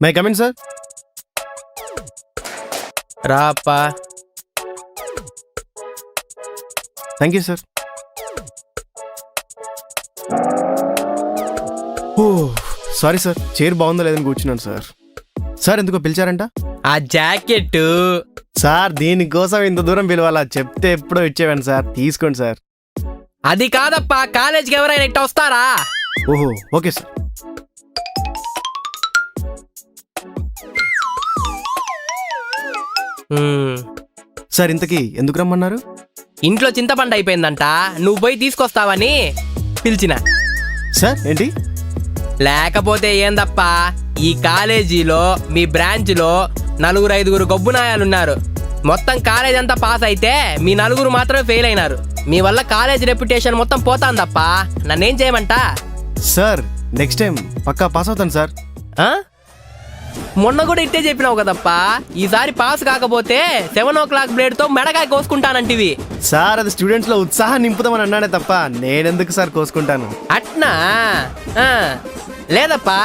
My come in sir. రాప్పా. Thank you sir. Oh sorry sir, chair బాగుందో లేదని కూర్చున్నాను సార్. సార్ ఎందుకో పిలిచారంట? ఆ జాకెట్ సార్ దీనికోసం ఇంత దూరం పిలవాలా? చెప్తే ఎప్పుడో ఇచ్చేవాను సార్, తీసుకోండి సార్. అది కాదప్పా, కాలేజీకి ఎవరైనా ఇట్ట వస్తారా? ఓహో ఓకే సార్. సార్ ఇంతకీ ఎందుకు రమ్మన్నారు? ఇంట్లో చింతపండు అయిపోయిందంట, నువ్వు పోయి తీసుకొస్తావని పిలిచిన. సార్ ఏంటి? లేకపోతే ఏందప్పా, ఈ కాలేజీలో మీ బ్రాంచ్లో 4-5 గొబ్బునాయాలున్నారు. మొత్తం కాలేజ్ అంతా పాస్ అయితే మీ 4 మాత్రమే ఫెయిల్ అయినారు. మీ వల్ల కాలేజ్ రెప్యుటేషన్ మొత్తం పోతాందప్పా. నన్నేం చేయమంటా? సార్ నెక్స్ట్ టైం పక్కా పాస్ అవుతాను సార్. మొన్న కూడా ఇట్టే చెప్పినావు కదప్పా, ఈసారి పాస్ కాకపోతే 7 o'clock బ్లేడ్తో మెడకాయ కోసుకుంటానంటివి. సార్ అది స్టూడెంట్స్ లో ఉత్సాహం నింపుతామని అన్నానే తప్ప నేనెందుకు సార్ కోసుకుంటాను? అట్నా? లేదప్పా.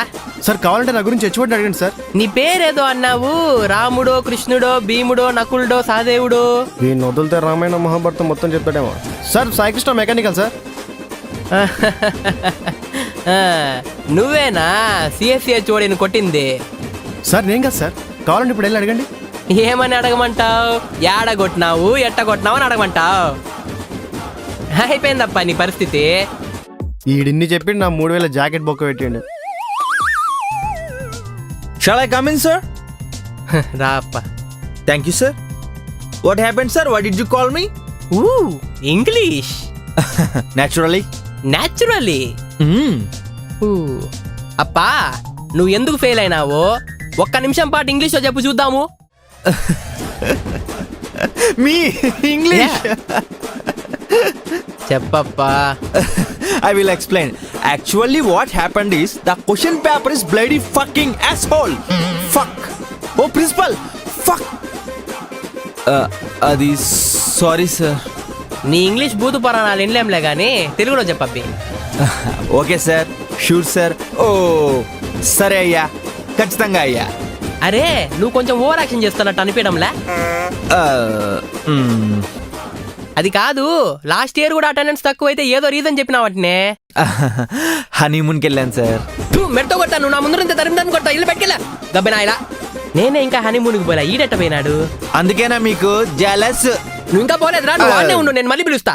సార్ కావాలంటే నా గురించి ఎచ్చుబడి అడగండి సార్. నీ పేరేదో అన్నావు, రాముడో కృష్ణుడో భీముడో నకులుడో సహదేవుడో. వీడిని వదిలితే రామాయణ మహాభారతం మొత్తం చెప్తాడేమో. Sir Saikrishna mechanical sir. నువ్వేనా సిఎస్సి చూడని కొట్టింది? సార్ నేను కదా సార్, కావాలంటే ఇప్పుడు వెళ్ళి అడగండి. ఏమని అడగమంటావు? ఏడ కొట్టినావు ఎట్ట కొట్టినావు అని అడగమంటావు? అయిపోయిందప్ప నీ పరిస్థితి. ఈడిన్ని చెప్పి నా 3000 జాకెట్ బొక్క పెట్టిండు. Shall I come in, sir? రాప్ప. Thank you, sir. What happened, sir? Why did you call me? English. Naturally. Naturally. అప్పా నువ్వు ఎందుకు ఫెయిల్ అయినావో 1 నిమిషం పాటు ఇంగ్లీష్లో చెప్పు చూద్దాము. Me? English? చెప్పప్పా. I will explain. Actually, what happened is the question paper is bloody fucking asshole. Fuck. Oh, principal. Fuck. Adi, sorry, sir. నీ English బూతు పురాణాలు వినలేంలే గానీ తెలుగులో చెప్పబ్బి. Okay sir, sure sir. Oh సరే అయ్యా, ఖచ్చితంగా అయ్యా. అరే నువ్వు కొంచెం ఓవర్ యాక్షన్ చేస్తున్నట్టు అనిపించడంలే? అది కాదు, లాస్ట్ ఇయర్ కూడా అటెండెన్స్ తక్కువైతే ఏదో రీజన్ చెప్పినావట్నే. హనీమూన్కి వెళ్ళాను సార్. మెడతో కొట్టా, నువ్వు నా ముందు తరిమిదాన్ని కొట్టా. ఇల్లు పెట్టుకెళ్ళా గబ్బినా ఇలా. నేనే ఇంకా హనీమూన్కి పోలే, ఈడెట్ట పోయినాడు. అందుకేనా మీకు జలస్? నువ్వు ఇంకా పోలేదురా, నువ్వు వాడినే ఉండు, నేను మళ్ళీ పిలుస్తా.